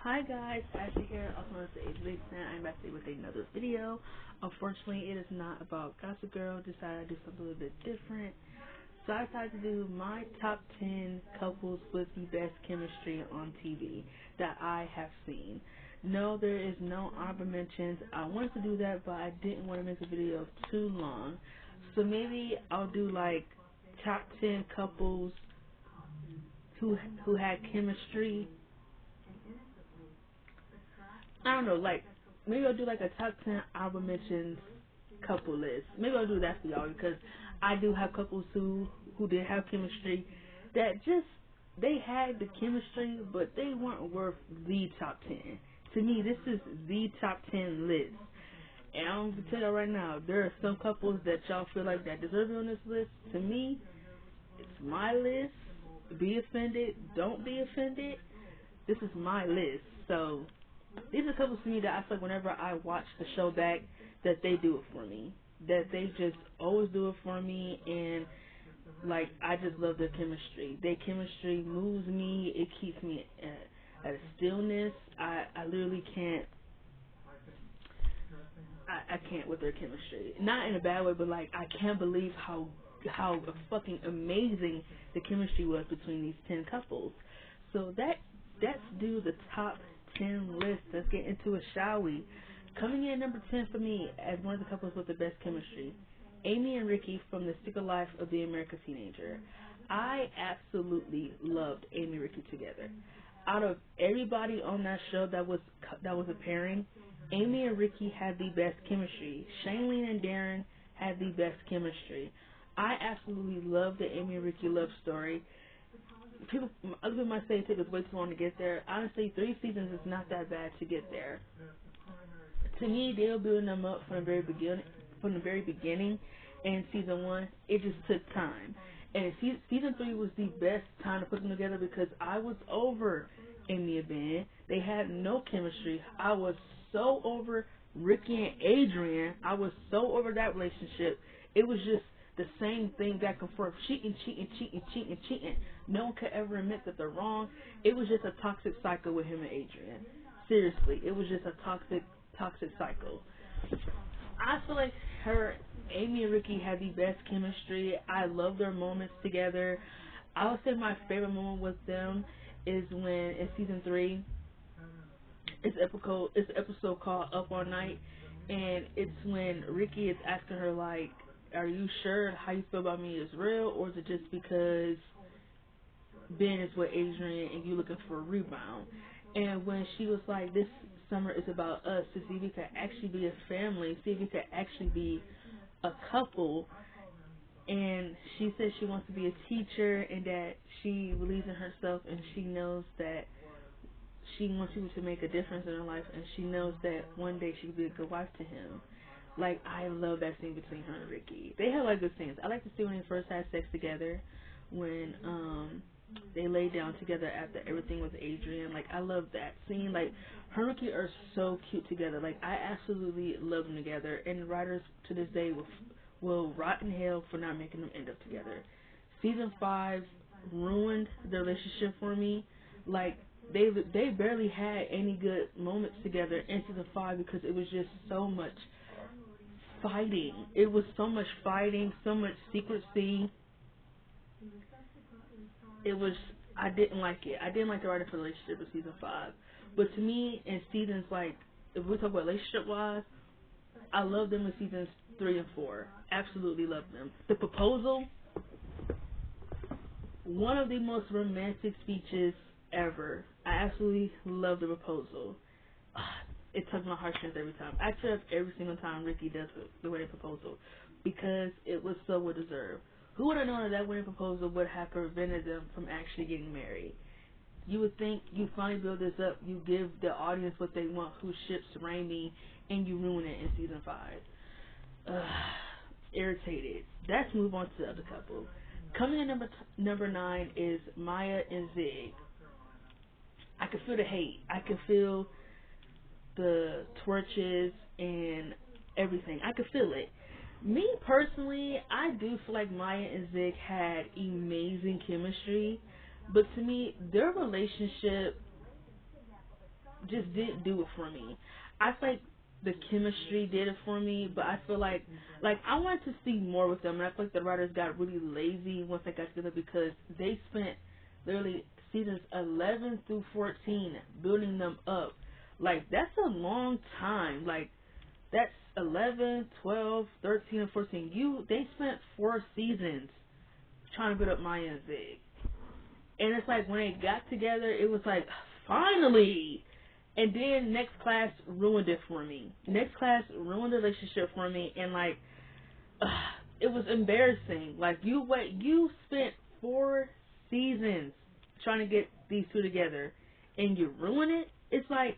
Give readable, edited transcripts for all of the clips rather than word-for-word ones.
Hi guys, Ashley here, also known as the Age I'm back today with another video. Unfortunately, it is not about Gossip Girl. Decided to do something a little bit different. So I decided to do my top 10 couples with the best chemistry on TV that I have seen. No, there is no honorable mentions. I wanted to do that, but I didn't want to make the video too long. So maybe I'll do like top 10 couples who had chemistry. I don't know, like, maybe I'll do like a top 10 honorable mentions couple list. Maybe I'll do that for y'all because I do have couples who did have chemistry that just, they had the chemistry, but they weren't worth the top 10. To me, this is the top 10 list. And I'm going to tell y'all right now, there are some couples that y'all feel like that deserve to be on this list. To me, it's my list. Be offended, don't be offended. This is my list. So these are couples to me that I feel like whenever I watch the show back, that they do it for me. That they just always do it for me, and like I just love their chemistry. Their chemistry moves me. It keeps me at a stillness. I literally can't. I can't with their chemistry. Not in a bad way, but like I can't believe how fucking amazing the chemistry was between these 10 couples. So that's do the top 10 list. Let's get into it, shall we? Coming in number 10 for me as one of the couples with the best chemistry, Amy and Ricky from The Secret Life of the American Teenager. I absolutely loved Amy and Ricky together. Out of everybody on that show that was a pairing, Amy and Ricky had the best chemistry. Shailene and Darren had the best chemistry. I absolutely love the Amy and Ricky love story. Other people might say it took us way too long to get there. Honestly, 3 seasons is not that bad to get there. To me, they were building them up from the very beginning. And season 1, it just took time. And season 3 was the best time to put them together because I was over Amy and Ben. They had no chemistry. I was so over Ricky and Adrian. I was so over that relationship. It was just the same thing back and forth, cheating. No one could ever admit that they're wrong. It was just a toxic cycle with him and Adrian. Seriously, it was just a toxic cycle. I feel like Amy and Ricky had the best chemistry. I love their moments together. I would say my favorite moment with them is when in season 3, it's an episode called Up All Night, and it's when Ricky is asking her like, are you sure how you feel about me is real, or is it just because Ben is with Adrian and you looking for a rebound? And when she was like, this summer is about us, to see if we could actually be a family, see if we could actually be a couple. And she said she wants to be a teacher and that she believes in herself and she knows that she wants people to make a difference in her life, and she knows that one day she could be a good wife to him. Like, I love that scene between her and Ricky. They have like good scenes. I like to see when they first had sex together, when they laid down together after everything with Adrian. Like, I love that scene. Like, her and Ricky are so cute together. Like, I absolutely love them together. And the writers to this day will rot in hell for not making them end up together. Season 5 ruined the relationship for me. Like, they barely had any good moments together in season 5 because it was just so much fighting. It was so much fighting, so much secrecy. I didn't like it. I didn't like the writing for the relationship in season 5. But to me, in seasons like, if we talk about relationship wise, I love them in seasons 3 and 4. Absolutely love them. The proposal, one of the most romantic speeches ever. I absolutely love the proposal. It tugs my heartstrings every time. I tear up every single time Ricky does the wedding proposal because it was so well deserved. Who would have known that wedding proposal would have prevented them from actually getting married? You would think you finally build this up, you give the audience what they want, who ships Raimi, and you ruin it in season 5. Irritated. Let's move on to the other couple. Coming in number 9 is Maya and Zig. I can feel the hate. I can feel the torches and everything. I could feel it. Me personally, I do feel like Maya and Zig had amazing chemistry, but to me, their relationship just didn't do it for me. I feel like the chemistry did it for me, but I feel like I wanted to see more with them, and I feel like the writers got really lazy once they got together because they spent literally seasons 11 through 14 building them up. Like, that's a long time. Like, that's 11, 12, 13, and 14. They spent 4 seasons trying to build up Maya and Zig. And it's like, when they got together, it was like, finally! And then Next Class ruined it for me. Next Class ruined the relationship for me, and like, it was embarrassing. Like, you spent 4 seasons trying to get these two together, and you ruin it? It's like,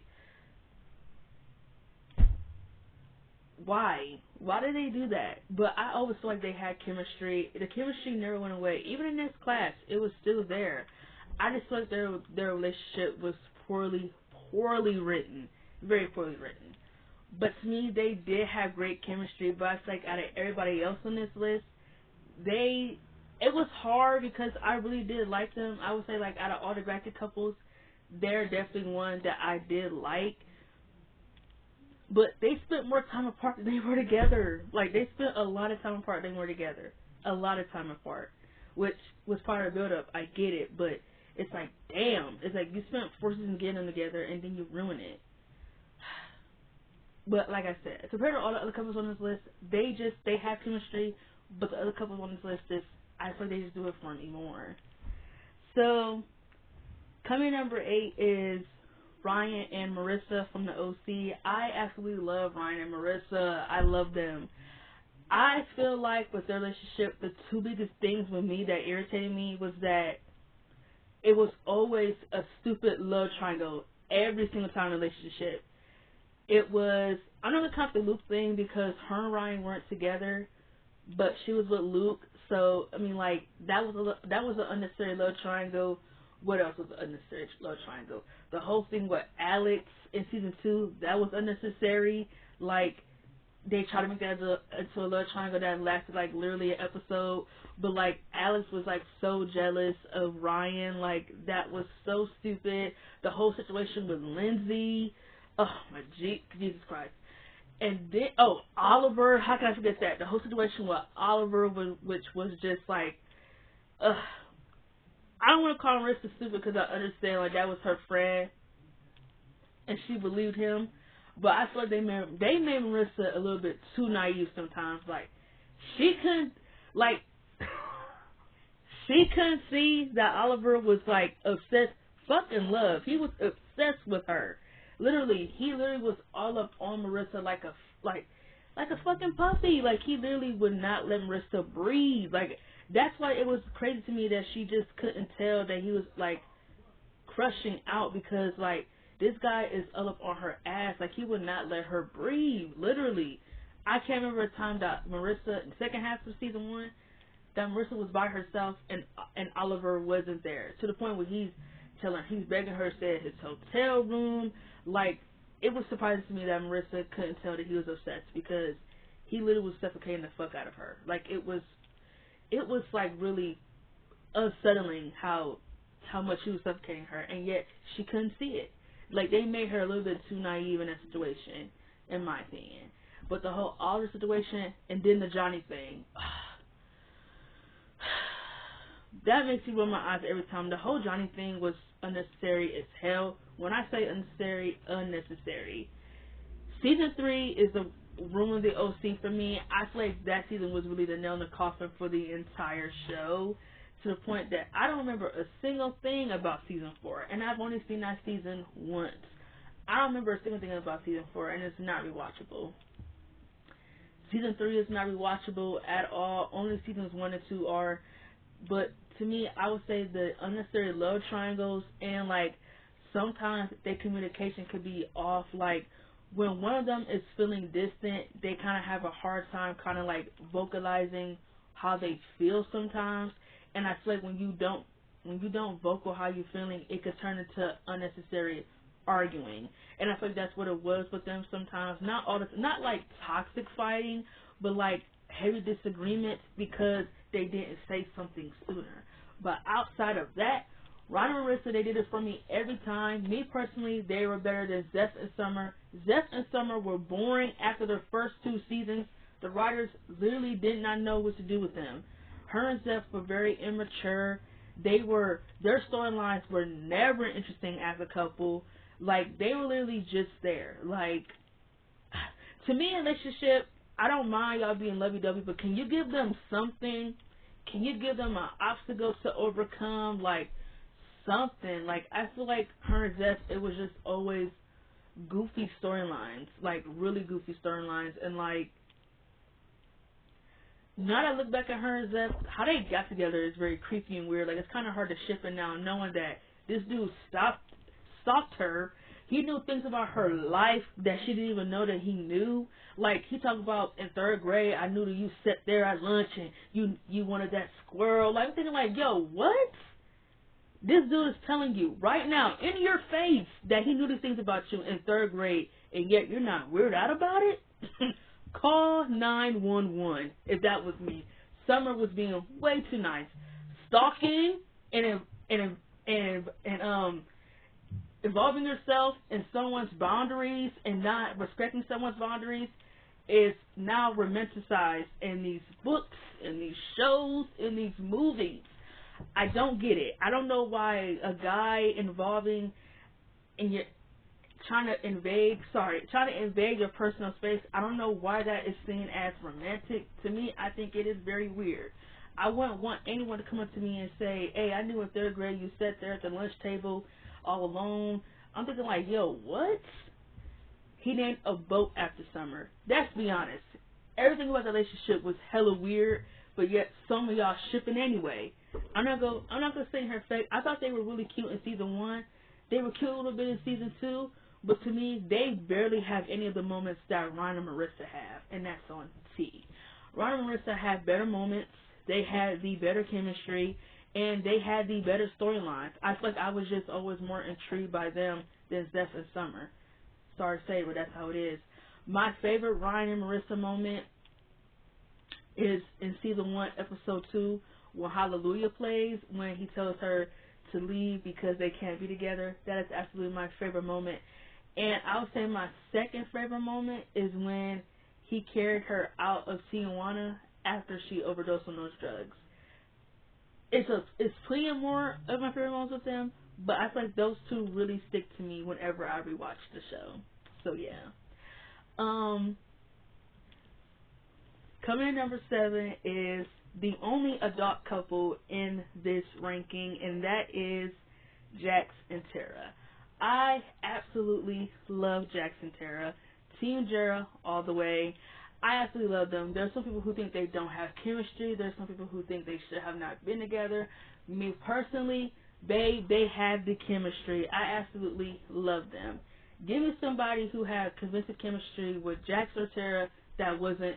why? Why did they do that? But I always feel like they had chemistry. The chemistry never went away. Even in Next Class, it was still there. I just feel like their relationship was poorly written. Very poorly written. But to me, they did have great chemistry. But I feel like out of everybody else on this list, it was hard because I really did like them. I would say, like, out of all the Galactic couples, they're definitely one that I did like. But they spent more time apart than they were together. Like, they spent a lot of time apart than they were together. A lot of time apart. Which was part of the build-up. I get it. But it's like, damn. It's like, you spent 4 seasons getting them together, and then you ruin it. But like I said, compared to all the other couples on this list, they have chemistry. But the other couples on this list, I feel like they just do it for me more. So, coming number 8 is Ryan and Marissa from the OC. I absolutely love Ryan and Marissa. I love them. I feel like with their relationship, the 2 biggest things with me that irritated me was that it was always a stupid love triangle every single time in a relationship. It was, I'm not going to count the Luke thing because her and Ryan weren't together, but she was with Luke. So, I mean, like, that was an unnecessary love triangle. What else was an unnecessary love triangle? The whole thing with Alex in season 2, that was unnecessary. Like, they tried to make that into a love triangle that lasted, like, literally an episode. But, like, Alex was, like, so jealous of Ryan. Like, that was so stupid. The whole situation with Lindsay. Oh, my Jesus Christ. And then, Oliver. How can I forget that? The whole situation with Oliver, which was just, like, I don't want to call Marissa stupid because I understand, like, that was her friend. And she believed him. But I feel like they made Marissa a little bit too naive sometimes. Like, she couldn't see that Oliver was, like, obsessed, fucking love. He was obsessed with her. Literally, he was all up on Marissa like a fucking puppy. Like, he literally would not let Marissa breathe. Like, that's why it was crazy to me that she just couldn't tell that he was, like, crushing out because, like, this guy is all up on her ass. Like, he would not let her breathe. Literally. I can't remember a time that Marissa, in the second half of season 1, that Marissa was by herself and Oliver wasn't there. To the point where he's begging her to stay at his hotel room. Like, it was surprising to me that Marissa couldn't tell that he was obsessed because he literally was suffocating the fuck out of her. Like, it was like really unsettling how much he was suffocating her, and yet she couldn't see it. Like, they made her a little bit too naive in that situation, in my opinion. But the whole Oliver situation, and then the Johnny thing, that makes me roll my eyes every time. The whole Johnny thing was unnecessary as hell. When I say unnecessary. Season 3 is the Room of the OC for me. I feel like that season was really the nail in the coffin for the entire show. To the point that I don't remember a single thing about season 4. And I've only seen that season once. I don't remember a single thing about season 4, and it's not rewatchable. Season 3 is not rewatchable at all. Only seasons 1 and 2 are. But to me, I would say the unnecessary love triangles and, like, sometimes their communication could be off. Like, when one of them is feeling distant, they kind of have a hard time kind of, like, vocalizing how they feel sometimes. And I feel like when you don't vocal how you're feeling, it could turn into unnecessary arguing. And I feel like that's what it was with them sometimes. Not like toxic fighting, but like heavy disagreements because they didn't say something sooner. But outside of that, Ron and Marissa, they did it for me every time. Me personally, they were better than Zeph and Summer. Zeph and Summer were boring after their first 2 seasons. The writers literally did not know what to do with them. Her and Zeph were very immature. Their storylines were never interesting as a couple. Like, they were literally just there. Like, to me, in a relationship, I don't mind y'all being lovey-dovey, but can you give them something? Can you give them an obstacle to overcome? Like, something. Like, I feel like her and Zeph, it was just always goofy storylines. Like, really goofy storylines. And, like, now that I look back at her and Zeph, how they got together is very creepy and weird. Like, it's kind of hard to ship it now, knowing that this dude stalked her. He knew things about her life that she didn't even know that he knew. Like, he talked about in 3rd grade, I knew that you sat there at lunch and you wanted that squirrel. Like, I'm thinking like, yo, what? This dude is telling you right now, in your face, that he knew these things about you in 3rd grade, and yet you're not weirded out about it? Call 911 if that was me. Summer was being way too nice. Stalking and involving yourself in someone's boundaries and not respecting someone's boundaries is now romanticized in these books, in these shows, in these movies. I don't get it. I don't know why a guy involving in your trying to invade your personal space, I don't know why that is seen as romantic. To me, I think it is very weird. I wouldn't want anyone to come up to me and say, hey, I knew in 3rd grade you sat there at the lunch table all alone. I'm thinking like, yo, what? He named a boat after Summer. Let's be honest. Everything about the relationship was hella weird, but yet some of y'all shipping anyway. I'm not gonna say her fake. I thought they were really cute in season 1. They were cute a little bit in season 2. But to me, they barely have any of the moments that Ron and Marissa have, and that's on T. Ron and Marissa had better moments, they had the better chemistry, and they had the better storylines. I feel like I was just always more intrigued by them than Zeph and Summer. Sorry to say, but that's how it is. My favorite Ryan and Marissa moment is in season 1, episode 2, when Hallelujah plays, when he tells her to leave because they can't be together. That is absolutely my favorite moment. And I would say my second favorite moment is when he carried her out of Tijuana after she overdosed on those drugs. It's plenty more of my favorite moments with them, but I feel like those 2 really stick to me whenever I rewatch the show. So yeah. Coming in number 7 is the only adult couple in this ranking, and that is Jax and Tara. I absolutely love Jax and Tara. Team Jara all the way. I absolutely love them. There's some people who think they don't have chemistry. There's some people who think they should have not been together. Me personally, they have the chemistry. I absolutely love them. Give me somebody who had convincing chemistry with Jax or Tara that wasn't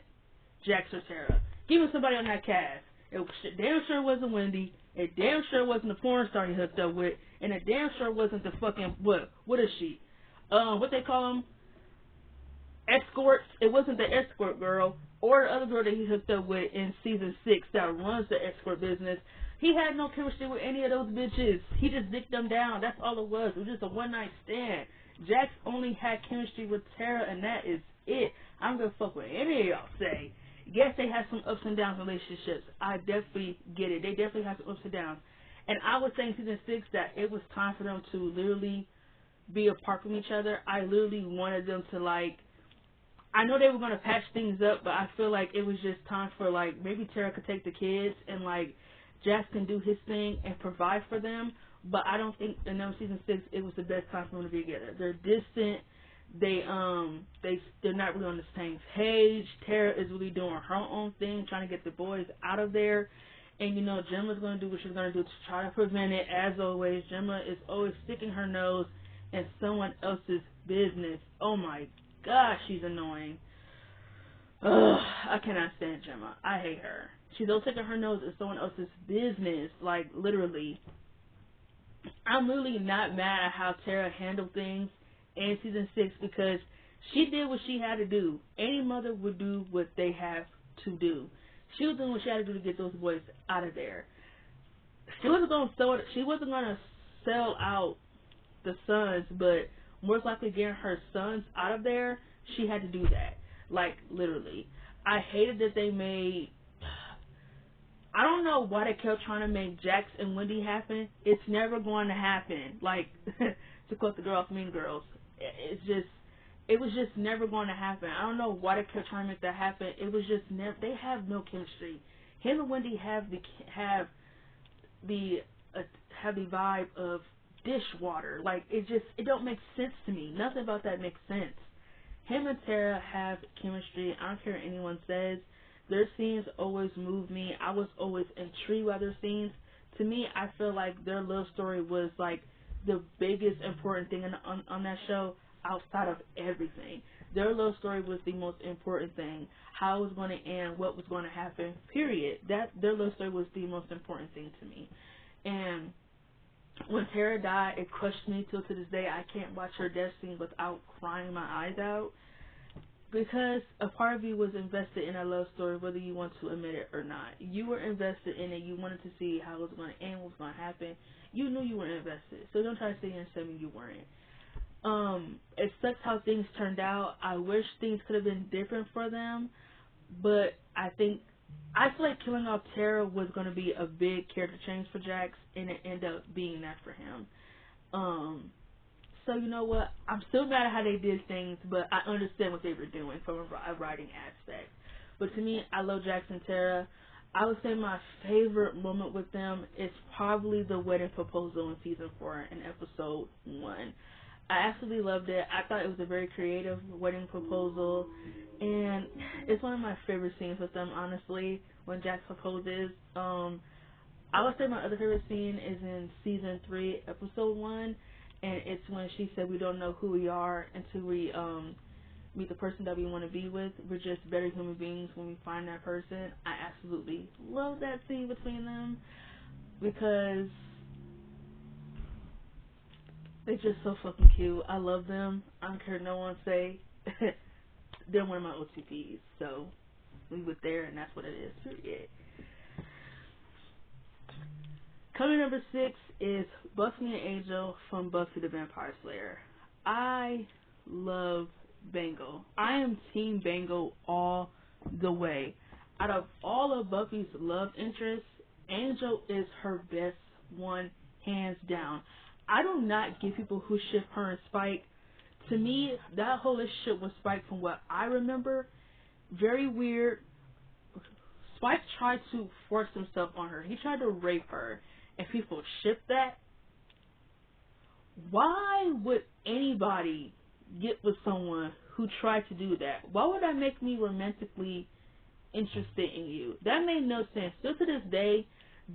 Jax or Tara. Give me somebody on that cast. It damn sure wasn't Wendy. It damn sure wasn't the porn star he hooked up with. And it damn sure wasn't the fucking, what is she? What they call them? Escorts. It wasn't the escort girl or the other girl that he hooked up with in season 6 that runs the escort business. He had no chemistry with any of those bitches. He just dicked them down. That's all it was. It was just a one-night stand. Jax only had chemistry with Tara, and that is it. I'm gonna fuck with any of y'all say. Yes, they had some ups and downs relationships. I definitely get it. They definitely have some ups and downs. And I would say in season 6 that it was time for them to literally be apart from each other. I literally wanted them to, like, I know they were going to patch things up, but I feel like it was just time for, like, maybe Tara could take the kids and, like, Jax can do his thing and provide for them. But I don't think in season 6 it was the best time for them to be together. They're distant. They're not really on the same page. Tara is really doing her own thing, trying to get the boys out of there. And, you know, Gemma's going to do what she's going to do to try to prevent it. As always, Gemma is always sticking her nose in someone else's business. Oh, my gosh, she's annoying. Ugh, I cannot stand Gemma. I hate her. She's always sticking her nose in someone else's business. Like, literally. I'm really not mad at how Tara handled things in season 6 because she did what she had to do. Any mother would do what they have to do. She was doing what she had to do to get those boys out of there. She wasn't going to sell out the Sons, but most likely getting her sons out of there, she had to do that. Like, literally. I hated that they made... I don't know why they kept trying to make Jax and Wendy happen. It's never going to happen. Like, to quote the girl off Mean Girls. It was just never going to happen. I don't know why they kept trying to make that happen. It was just never... They have no chemistry. Him and Wendy have the vibe of dishwater. Like, it don't make sense to me. Nothing about that makes sense. Him and Tara have chemistry. I don't care what anyone says. Their scenes always move me. I was always intrigued by their scenes. To me, I feel like their love story was like the biggest important thing on that show outside of everything. Their love story was the most important thing. How it was going to end, what was going to happen, period. Their love story was the most important thing to me. And when Tara died, it crushed me till to this day. I can't watch her death scene without crying my eyes out. Because a part of you was invested in a love story, whether you want to admit it or not. You were invested in it. You wanted to see how it was going to end, what was going to happen. You knew you were invested. So don't try to sit here and tell me you weren't. It sucks how things turned out. I wish things could have been different for them. But I feel like killing off Tara was going to be a big character change for Jax, and it ended up being that for him. So you know what? I'm still mad at how they did things, but I understand what they were doing from a writing aspect. But to me, I love Jax and Tara. I would say my favorite moment with them is probably the wedding proposal in season 4 in episode 1. I absolutely loved it. I thought it was a very creative wedding proposal, and it's one of my favorite scenes with them, honestly, when Jax proposes. I would say my other favorite scene is in season 3, episode 1, and it's when she said we don't know who we are until we meet the person that we want to be with. We're just better human beings when we find that person. I absolutely love that scene between them because they're just so fucking cute. I love them. I don't care what no one say. They're one of my OTPs. So we were there, and that's what it is. Period. Coming number 6 is Buffy and Angel from Buffy the Vampire Slayer. I love Bango. I am Team Bango all the way. Out of all of Buffy's love interests, Angel is her best one, hands down. I do not get people who ship her and Spike. To me, that whole relationship with Spike, from what I remember, very weird. Spike tried to force himself on her. He tried to rape her. And people ship that. Why would anybody get with someone who tried to do that? Why would that make me romantically interested in you? That made no sense. Still to this day,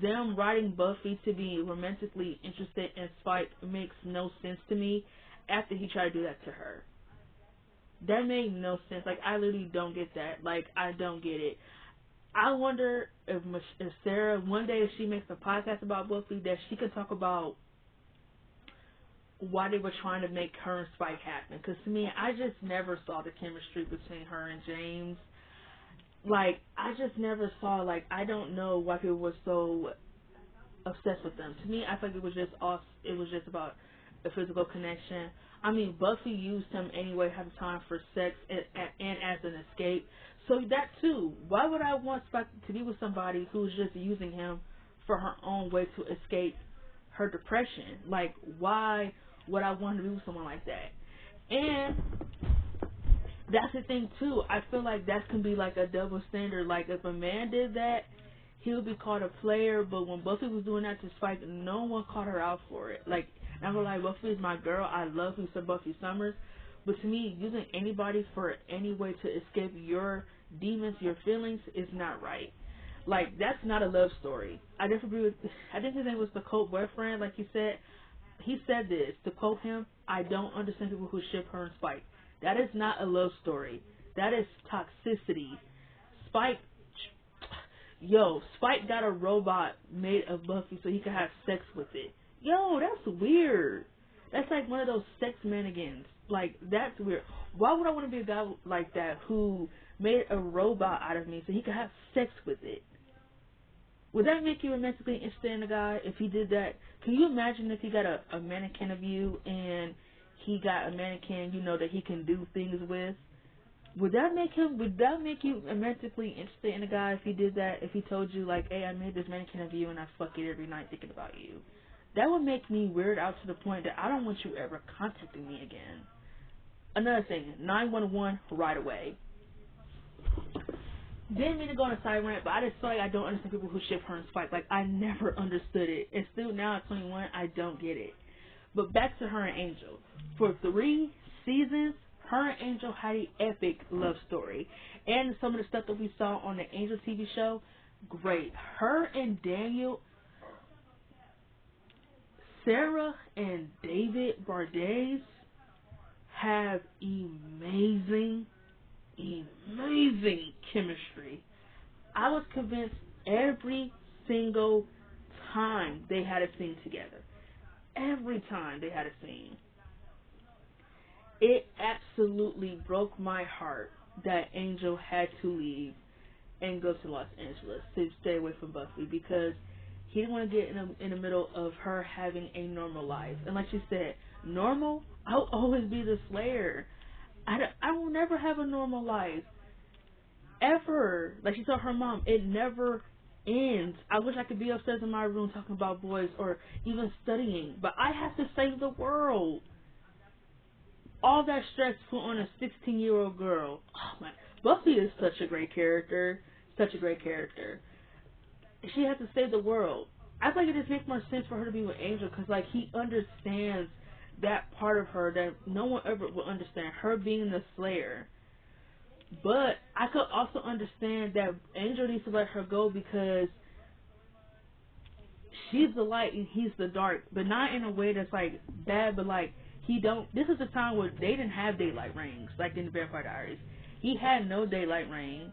them writing Buffy to be romantically interested in Spike makes no sense to me after he tried to do that to her. That made no sense. Like, I literally don't get that. Like, I don't get it. I wonder if Sarah, one day if she makes a podcast about Buffy, that she could talk about why they were trying to make her and Spike happen. Because to me, I just never saw the chemistry between her and James. Like, I just never saw, like, I don't know why people were so obsessed with them. To me, I think it was just about a physical connection. I mean, Buffy used him anyway, had time for sex and as an escape. So that too, why would I want Spike to be with somebody who's just using him for her own way to escape her depression? Like, why would I want to be with someone like that? And that's the thing too. I feel like that can be like a double standard. Like, if a man did that, he would be called a player. But when Buffy was doing that to Spike, no one called her out for it. Like, I'm like, Buffy is my girl. I love me some Buffy Summers. But to me, using anybody for any way to escape your demons, your feelings, is not right. Like, that's not a love story. I disagree with, I think his name was the Colt boyfriend, like you said. He said this, to quote him, I don't understand people who ship her and Spike. That is not a love story. That is toxicity. Spike got a robot made of Buffy so he could have sex with it. Yo, that's weird. That's like one of those sex mannequins. Like, that's weird. Why would I want to be a guy like that who made a robot out of me so he could have sex with it? Would that make you romantically interested in a guy if he did that? Can you imagine if he got a mannequin of you and he got a mannequin, that he can do things with? Would that make you romantically interested in a guy if he did that? If he told you, like, hey, I made this mannequin of you and I fuck it every night thinking about you? That would make me weird out to the point that I don't want you ever contacting me again. Another thing, 911 right away. Didn't mean to go on a side rant, but I just feel like I don't understand people who ship her and Spike. Like, I never understood it. And still now at 21, I don't get it. But back to her and Angel. For 3 seasons, her and Angel had an epic love story. And some of the stuff that we saw on the Angel TV show, great. Her and Daniel, Sarah and David Bardes have amazing chemistry. I was convinced every single time they had a scene together. Every time they had a scene. It absolutely broke my heart that Angel had to leave and go to Los Angeles to stay away from Buffy because he didn't want to get in the middle of her having a normal life. And like she said, normal? I'll always be the Slayer. I will never have a normal life. Ever. Like she told her mom, it never ends. I wish I could be upstairs in my room talking about boys or even studying, but I have to save the world. All that stress put on a 16-year-old girl. Oh my. Buffy is such a great character. Such a great character. She has to save the world. I feel like it just makes more sense for her to be with Angel because, like, he understands that part of her that no one ever will understand, her being the Slayer. But I could also understand that Angel needs to let her go because she's the light and he's the dark, but not in a way that's, like, bad, but, like, this is a time where they didn't have daylight rings, like in the Vampire Diaries. He had no daylight ring.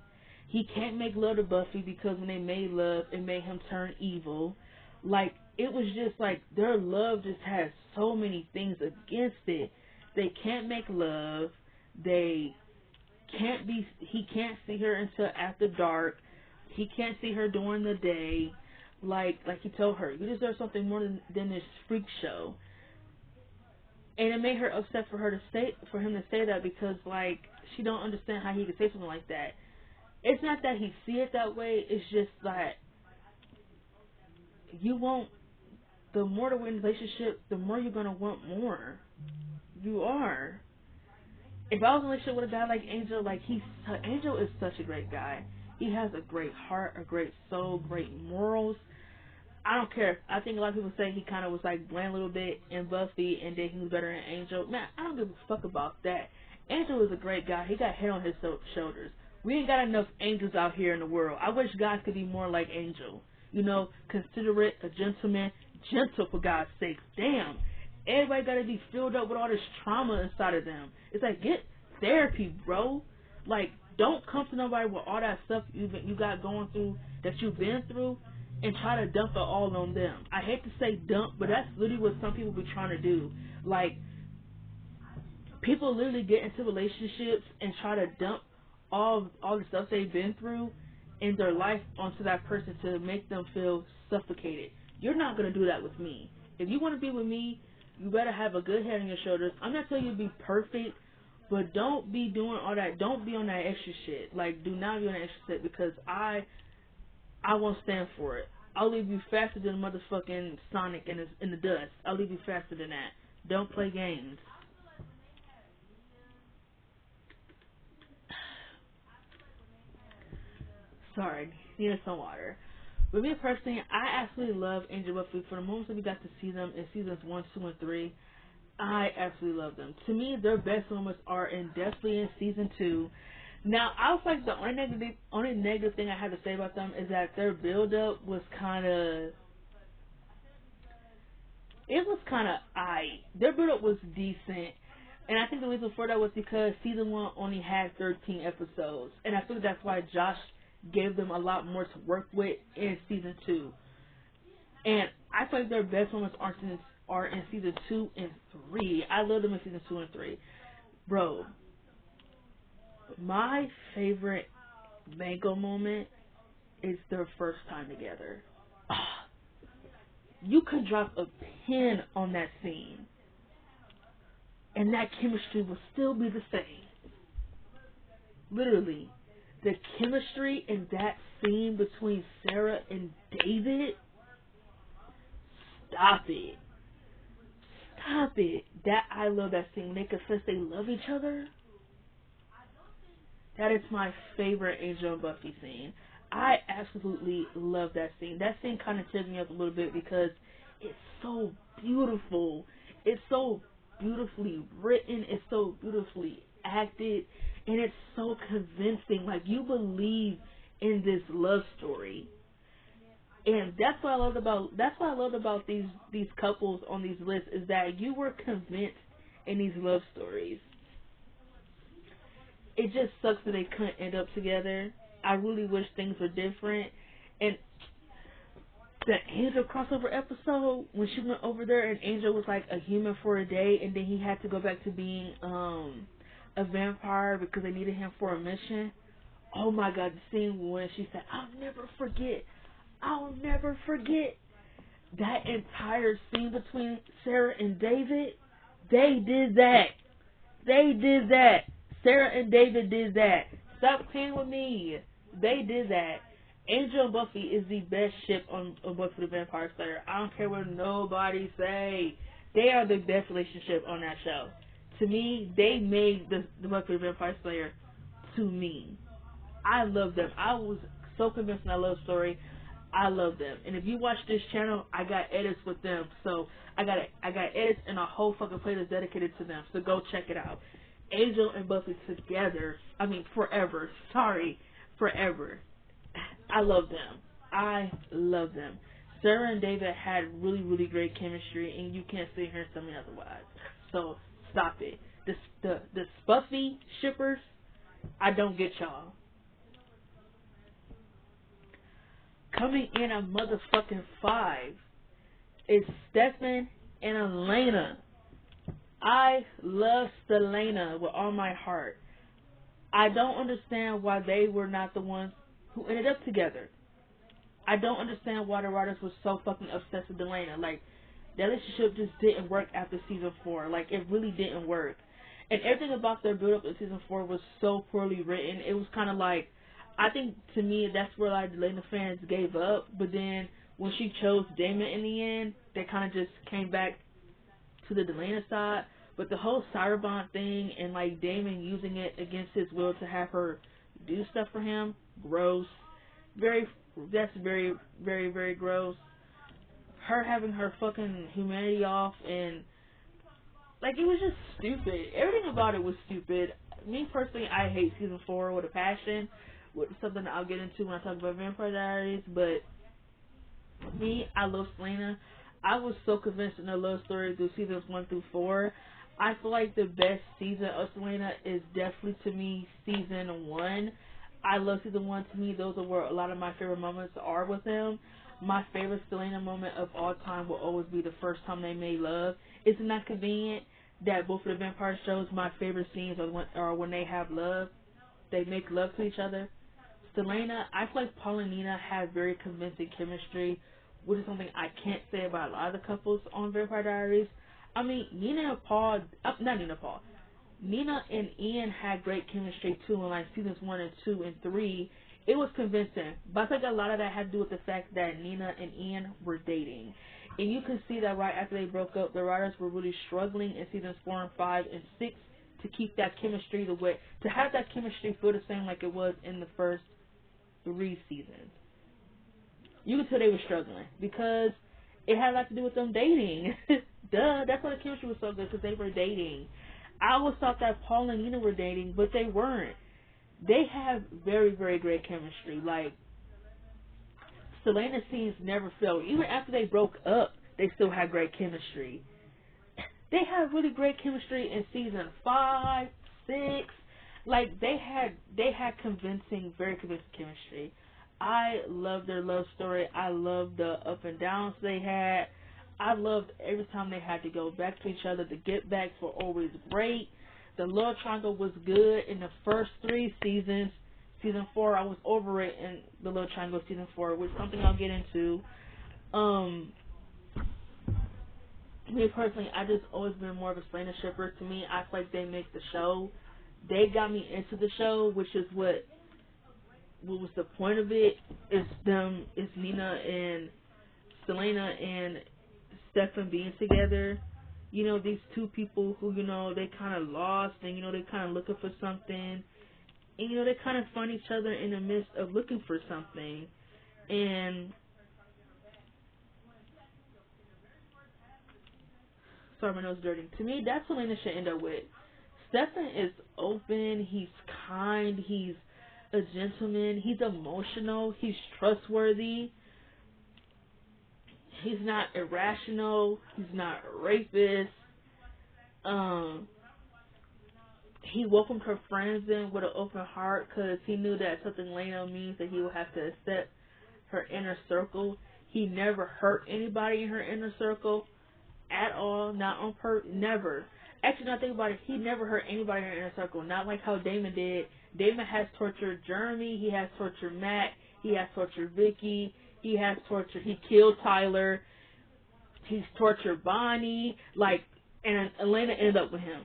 He can't make love to Buffy because when they made love, it made him turn evil. Like, it was just like their love just has so many things against it. They can't make love. He can't see her until after dark. He can't see her during the day. Like he told her, you deserve something more than this freak show. And it made her upset for him to say that because, like, she don't understand how he could say something like that. It's not that he see it that way. It's just that the more we're in a relationship, the more you're going to want more. You are. If I was in a relationship with a guy like Angel, Angel is such a great guy. He has a great heart, a great soul, great morals. I don't care. I think a lot of people say he kind of was like bland a little bit in Buffy and then he was better in Angel. Man, I don't give a fuck about that. Angel is a great guy. He got head on his shoulders. We ain't got enough angels out here in the world. I wish guys could be more like Angel. Considerate, a gentleman, gentle for God's sake. Damn. Everybody got to be filled up with all this trauma inside of them. It's like, get therapy, bro. Like, don't come to nobody with all that stuff you got going through, that you've been through, and try to dump it all on them. I hate to say dump, but that's literally what some people be trying to do. Like, people literally get into relationships and try to dump all the stuff they've been through in their life onto that person to make them feel suffocated. You're not going to do that with me. If you want to be with me, you better have a good head on your shoulders. I'm not telling you to be perfect, but don't be doing all that. Don't be on that extra shit. Like, do not be on that extra shit because I won't stand for it. I'll leave you faster than motherfucking Sonic in the dust. I'll leave you faster than that. Don't play games. Sorry, needed some water. But me personally, I absolutely love Angel Buffy. For the moments that we got to see them in seasons 1, 2, and 3, I absolutely love them. To me, their best moments are definitely in season 2. Now, I was like, the only negative thing I have to say about them is that their build-up was kind of aight. Their build-up was decent. And I think the reason for that was because season 1 only had 13 episodes. And I think that's why Josh gave them a lot more to work with in season 2. And I feel like their best moments are in season 2 and 3. I love them in season 2 and 3. Bro, my favorite Mango moment it's their first time together. You could drop a pin on that scene, and that chemistry will still be the same. Literally, the chemistry in that scene between Sarah and David. Stop it. Stop it. I love that scene. When they confess they love each other. That is my favorite Angel and Buffy scene. I absolutely love that scene. That scene kind of tears me up a little bit because it's so beautiful. It's so beautifully written. It's so beautifully acted. And it's so convincing. Like, you believe in this love story. And that's what I loved about these couples on these lists, is that you were convinced in these love stories. It just sucks that they couldn't end up together. I really wish things were different. And the Angel crossover episode, when she went over there and Angel was like a human for a day, and then he had to go back to being a vampire because they needed him for a mission. Oh my God, the scene when she said, I'll never forget that entire scene between Sarah and David. They did that. Sarah and David did that. Stop playing with me. They did that. Angel and Buffy is the best ship on Buffy the Vampire Slayer. I don't care what nobody say. They are the best relationship on that show. To me, they made the Buffy the Vampire Slayer to me. I love them. I was so convinced in that love story. I love them. And if you watch this channel, I got edits with them. So I got edits and a whole fucking playlist dedicated to them. So go check it out. Angel and Buffy together. I mean, forever. Sorry, forever. I love them. Sarah and David had really, really great chemistry, and you can't sit here and tell me otherwise. So stop it. The Buffy shippers, I don't get y'all. Coming in at motherfucking 5 is Stefan and Elena. I love Stelena with all my heart. I don't understand why they were not the ones who ended up together. I don't understand why the writers were so fucking obsessed with Elena. Like, that relationship just didn't work after season 4. Like, it really didn't work. And everything about their build-up in season 4 was so poorly written. It was kind of like, I think, to me, that's where, like, the Elena fans gave up. But then, when she chose Damon in the end, they kind of just came back to the Elena side. But the whole Cyberbond thing and, like, Damon using it against his will to have her do stuff for him, gross. That's very, very, very gross. Her having her fucking humanity off, and, like, it was just stupid. Everything about it was stupid. Me, personally, I hate season 4 with a passion. With something that I'll get into when I talk about Vampire Diaries. But me, I love Selena. I was so convinced in her love story through seasons 1 through 4. I feel like the best season of Selena is definitely, to me, season 1. I love season 1. To me, those are where a lot of my favorite moments are with them. My favorite Selena moment of all time will always be the first time they made love. Isn't that convenient that both of the vampire shows, my favorite scenes are when they have love? They make love to each other. Selena, I feel like Paul and Nina have very convincing chemistry, which is something I can't say about a lot of the couples on Vampire Diaries. I mean, Nina and Ian had great chemistry too in like seasons 1 and 2 and 3. It was convincing, but I think a lot of that had to do with the fact that Nina and Ian were dating. And you can see that right after they broke up, the writers were really struggling in seasons 4 and 5 and 6 to keep that chemistry the way, to have that chemistry feel the same like it was in the first 3 seasons. You could tell they were struggling because it had a lot to do with them dating. Duh, that's why the chemistry was so good, because they were dating. I always thought that Paul and Nina were dating, but they weren't. They have very, very great chemistry. Like, Selena scenes never failed. Even after they broke up, they still had great chemistry. They had really great chemistry in season 5, 6. Like, they had very convincing chemistry. I loved their love story. I loved the up and downs they had. I loved every time they had to go back to each other. The get backs were always great. The love triangle was good in the first 3 seasons. season 4. I was over it in the Love Triangle season 4, which is something I'll get into. Me personally, I just always been more of a Selena shipper. To me, I feel like they make the show. They got me into the show, which is what was the point of it. It's them, it's Nina and Selena and Stefan being together. You know, these two people who, you know, they kind of lost and, you know, they kind of looking for something. And, you know, they kind of find each other in the midst of looking for something. And sorry, my nose dirty. To me, that's what Lena should end up with. Stefan is open, he's kind, he's a gentleman, he's emotional, he's trustworthy, he's not irrational, he's not a rapist. He welcomed her friends in with an open heart because he knew that something Lena means that he would have to accept her inner circle. He never hurt anybody in her inner circle at all, not on purpose, never. Actually, now think about it, he never hurt anybody in her inner circle, not like how Damon did. Damon has tortured Jeremy, he has tortured Matt, he has tortured Vicky, he killed Tyler, he's tortured Bonnie, like, and Elena ended up with him.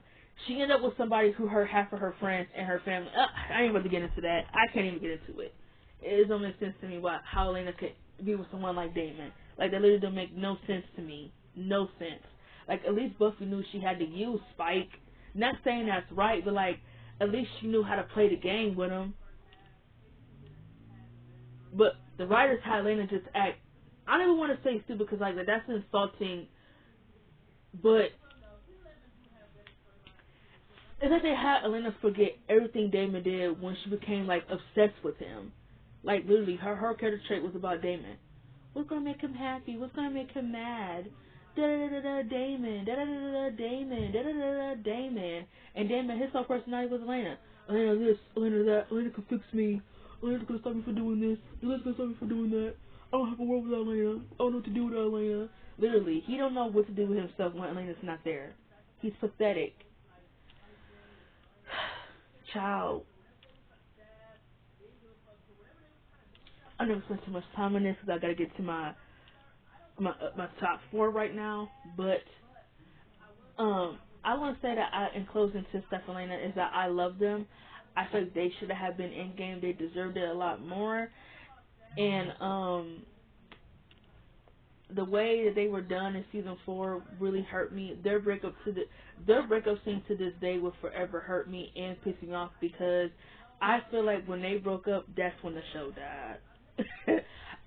She ended up with somebody who hurt half of her friends and her family. I ain't about to get into that. I can't even get into it. It don't make sense to me how Elena could be with someone like Damon. Like, that literally don't make no sense to me. No sense. Like, at least Buffy knew she had to use Spike. Not saying that's right, but, like, at least she knew how to play the game with him. But the writers had Elena just act, I don't even want to say stupid because, like, that's insulting, but it's like they had Elena forget everything Damon did when she became, like, obsessed with him. Like, literally, her character trait was about Damon. What's gonna make him happy? What's gonna make him mad? Da-da-da-da-da, Damon. Da-da-da-da-da, Damon. Da-da-da-da-da, Damon. And Damon, his whole personality was Elena. Elena this, Elena that. Elena can fix me. Elena's gonna stop me from doing this. Elena's gonna stop me from doing that. I don't have a world without Elena. I don't know what to do without Elena. Literally, he don't know what to do with himself when Elena's not there. He's pathetic. Child. I'm never spend too much time on this because I gotta get to my top 4 right now. But I want to say that in closing to Steph and Elena is that I love them. I think they should have been in game. They deserved it a lot more. And the way that they were done in season 4 really hurt me. Their breakup scene to this day will forever hurt me and piss me off because I feel like when they broke up, that's when the show died.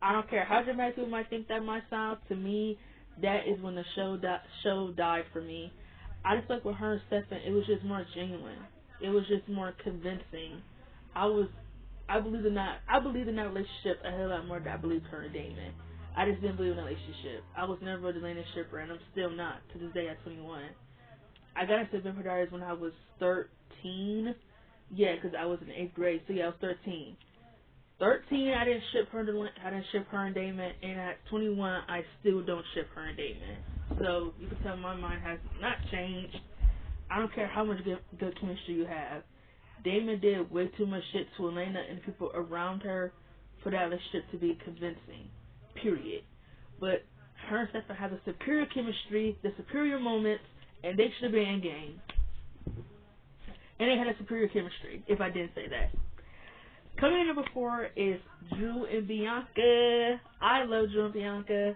I don't care how dramatic people might think that might sound. To me, that is when the show died for me. I just like with her and Stefan, it was just more genuine. It was just more convincing. I believed in that relationship a hell lot more than I believed her and Damon. I just didn't believe in that relationship. I was never a Elena shipper, and I'm still not to this day at 21. I got into Vampire Diaries when I was 13. Yeah, because I was in 8th grade, so yeah, I was 13. 13, I didn't ship her and Damon, and at 21, I still don't ship her and Damon. So you can tell my mind has not changed. I don't care how much good chemistry you have. Damon did way too much shit to Elena and the people around her for that relationship to be convincing. Period. But her and Stefan have the superior chemistry, the superior moments, and they should have been in game. And they had a superior chemistry, if I didn't say that. Coming in number 4 is Drew and Bianca. I love Drew and Bianca.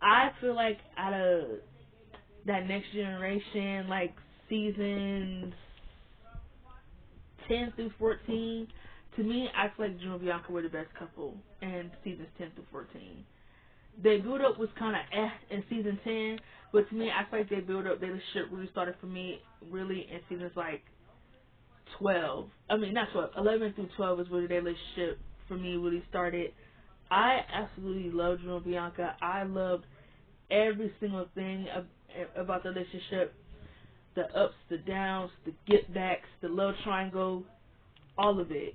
I feel like out of that Next Generation, like seasons 10 through 14, to me, I feel like Drew and Bianca were the best couple in seasons 10 through 14. Their build-up was kind of in season 10, but to me, I feel like their relationship really started for me really in seasons like 12. I mean, not 12. 11 through 12 is where their relationship for me really started. I absolutely love Drew and Bianca. I loved every single thing about the relationship. The ups, the downs, the get backs, the love triangle, all of it.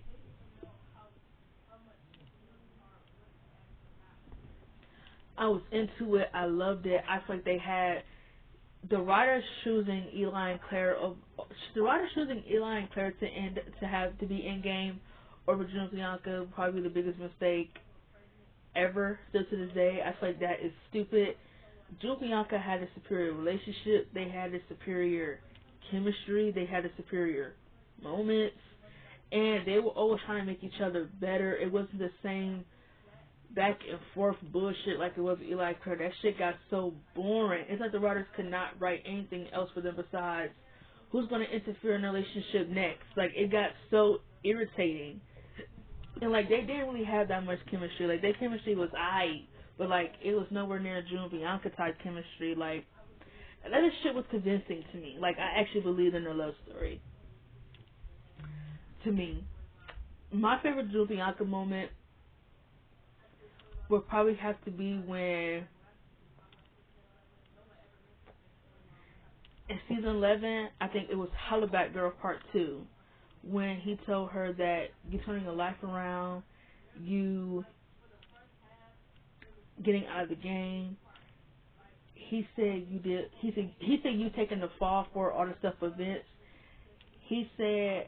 I was into it. I loved it. I feel like they had the writers choosing Eli and Claire to be in game over Drew and Bianca, probably the biggest mistake ever. Still to this day, I feel like that is stupid. Drew and Bianca had a superior relationship. They had a superior chemistry. They had a superior moments. And they were always trying to make each other better. It wasn't the same back and forth bullshit like it was with Eli Claire. That shit got so boring. It's like the writers could not write anything else for them besides who's going to interfere in the relationship next. Like, it got so irritating. And, like, they didn't really have that much chemistry. Like, their chemistry was aight, but, like, it was nowhere near Drew and Bianca type chemistry. Like, that shit was convincing to me. Like, I actually believed in their love story. To me, my favorite Drew and Bianca moment would probably have to be when in season 11, I think it was Hollaback Girl Part 2, when he told her that you turning your life around, you getting out of the game. He said you did. He said you taking the fall for all the stuff for Vince. He said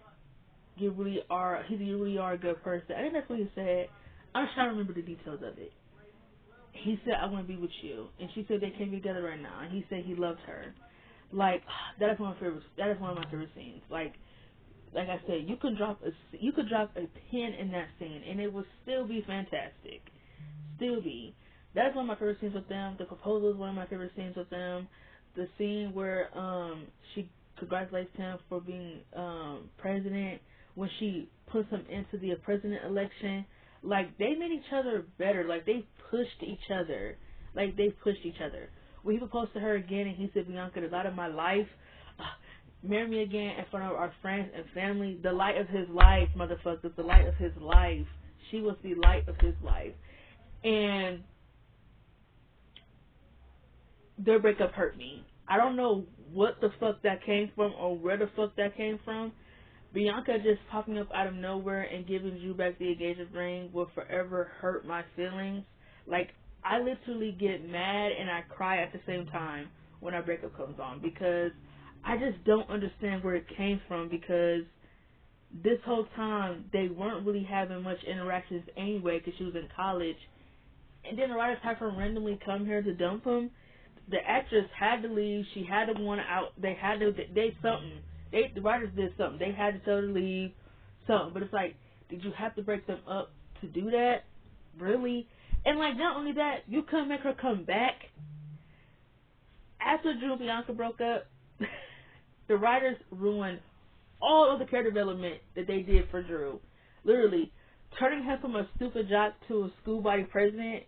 you really are. He said you really are a good person. I think that's what he said. I'm just trying to remember the details of it. He said I want to be with you, and she said they can't be together right now. And he said he loves her. Like, that is one of my favorite. That is one of my favorite scenes. Like I said, you could drop a pin in that scene, and it would still be fantastic. Still be. That's one of my favorite scenes with them. The proposal is one of my favorite scenes with them. The scene where she congratulates him for being president, when she puts him into the president election. Like, they made each other better. Like, they pushed each other. When he proposed to her again, and he said, Bianca, the light of my life, marry me again in front of our friends and family. The light of his life, motherfuckers. The light of his life. She was the light of his life. And their breakup hurt me. I don't know what the fuck that came from or where the fuck that came from. Bianca just popping up out of nowhere and giving Drew back the engagement ring will forever hurt my feelings. Like, I literally get mad and I cry at the same time when our breakup comes on, because I just don't understand where it came from, because this whole time they weren't really having much interactions anyway because she was in college. And then the writers have her randomly come here to dump him. The actress had to leave. She had to want out. The writers did something. They had to tell her to leave. Something. But it's like, did you have to break them up to do that? Really? And, like, not only that, you couldn't make her come back. After Drew and Bianca broke up, the writers ruined all of the character development that they did for Drew. Literally, turning him from a stupid jock to a school body president.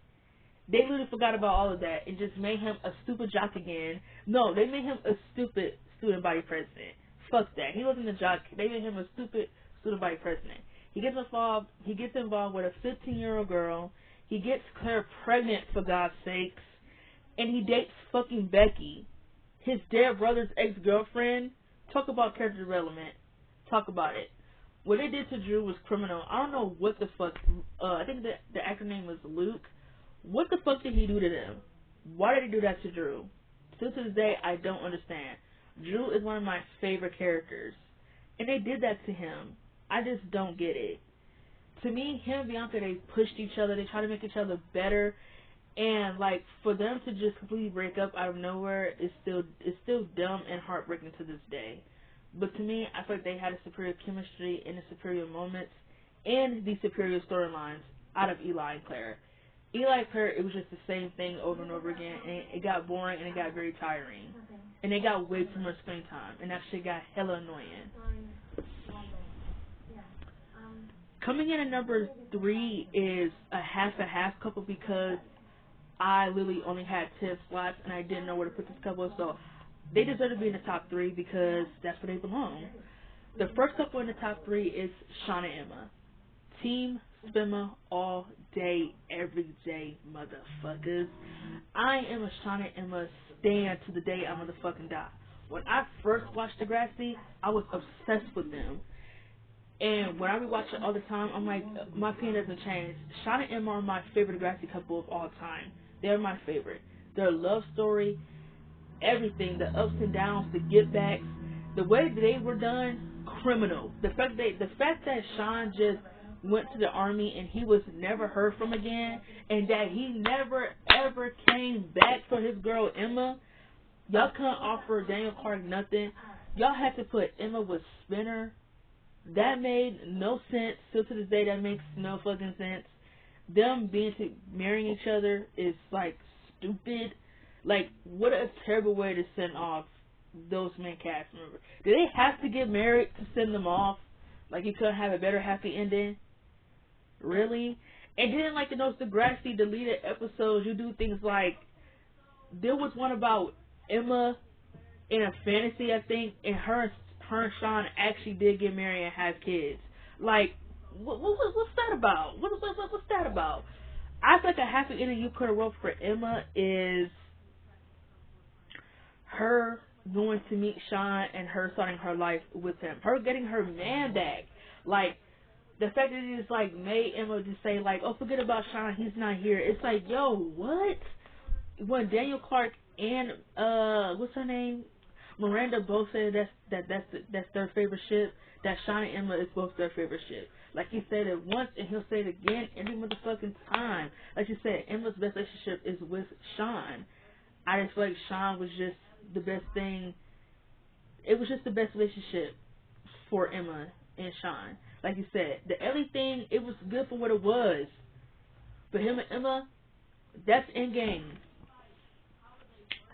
They literally forgot about all of that and just made him a stupid jock again. No, they made him a stupid student body president. Fuck that. He wasn't a jock. They made him a stupid student body president. He gets involved with a 15-year-old girl. He gets Claire pregnant, for God's sakes. And he dates fucking Becky, his dead brother's ex-girlfriend. Talk about character development. Talk about it. What they did to Drew was criminal. I don't know what the fuck. I think the actor name was Luke. What the fuck did he do to them? Why did he do that to Drew? Still to this day, I don't understand. Drew is one of my favorite characters. And they did that to him. I just don't get it. To me, him and Bianca, they pushed each other. They tried to make each other better. And, like, for them to just completely break up out of nowhere is still dumb and heartbreaking to this day. But to me, I feel like they had a superior chemistry and the superior moments and the superior storylines out of Eli and Claire. Eli and Claire, it was just the same thing over and over again, and it got boring and it got very tiring. And they got way too much screen time, and that shit got hella annoying. Coming in at number 3 is a half couple, because I literally only had 10 slots and I didn't know where to put this couple, so they deserve to be in the top 3 because that's where they belong. The first couple in the top 3 is Shawn and Emma. Team Spimmer all day, every day, motherfuckers. I am a Shawn and Emma stan to the day I motherfucking die. When I first watched Degrassi, I was obsessed with them. And when I rewatch it all the time, I'm like, my opinion doesn't change. Shawn and Emma are my favorite Degrassi couple of all time. They're my favorite. Their love story, everything, the ups and downs, the get backs, the way they were done, criminal. The fact that Shawn just went to the army and he was never heard from again, and that he never ever came back for his girl Emma. Y'all couldn't offer Daniel Clark nothing. Y'all had to put Emma with Spinner. That made no sense. Still to this day, that makes no fucking sense. Them marrying each other is like stupid. Like, what a terrible way to send off those main cast members. Did they have to get married to send them off? Like, you couldn't have a better happy ending? Really? And then, like, in those Degrassi deleted episodes, you do things like, there was one about Emma in a fantasy, I think, and her and Sean actually did get married and have kids. Like, what's that about? What's that about? I think a happy ending you could have wrote for Emma is her going to meet Sean and her starting her life with him. Her getting her man back. Like, the fact that it just, like, made Emma just say, like, oh, forget about Sean, he's not here. It's like, yo, what? When Daniel Clark and, what's her name? Miranda both said that's their favorite ship, that Sean and Emma is both their favorite ship. Like, he said it once and he'll say it again every motherfucking time. Like you said, Emma's best relationship is with Sean. I just feel like Sean was just the best thing. It was just the best relationship for Emma and Sean. Like you said, the Ellie thing, it was good for what it was. But him and Emma, that's in game.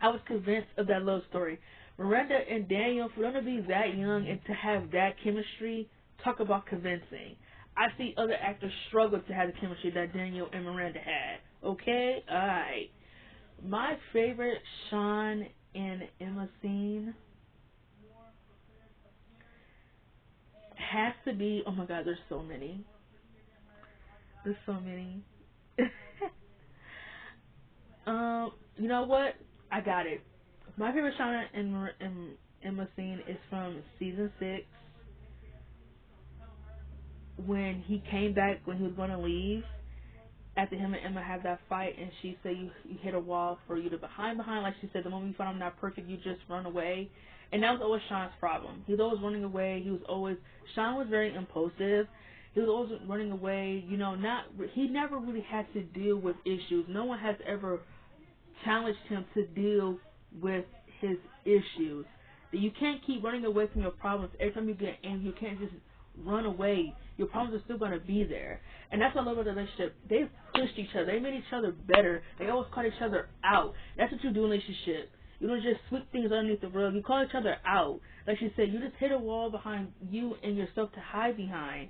I was convinced of that love story. Miranda and Daniel, for them to be that young and to have that chemistry, talk about convincing. I see other actors struggle to have the chemistry that Daniel and Miranda had. Okay? Alright. My favorite Sean and Emma scene has to be, oh my god, there's so many. There's so many. You know what? I got it. My favorite Shauna and Emma scene is from season 6, when he came back when he was going to leave. After him and Emma had that fight, and she said you hit a wall for you to behind. Like she said, the moment you find I'm not perfect, you just run away. And that was always Sean's problem. He was always running away. Sean was very impulsive. He was always running away. You know, he never really had to deal with issues. No one has ever challenged him to deal with his issues. You can't keep running away from your problems. Every time you get angry, you can't just run away. Your problems are still going to be there. And that's what I love about the relationship. They pushed each other. They made each other better. They always called each other out. That's what you do in a relationship. You don't just sweep things underneath the rug. You call each other out. Like she said, you just hit a wall behind you and yourself to hide behind.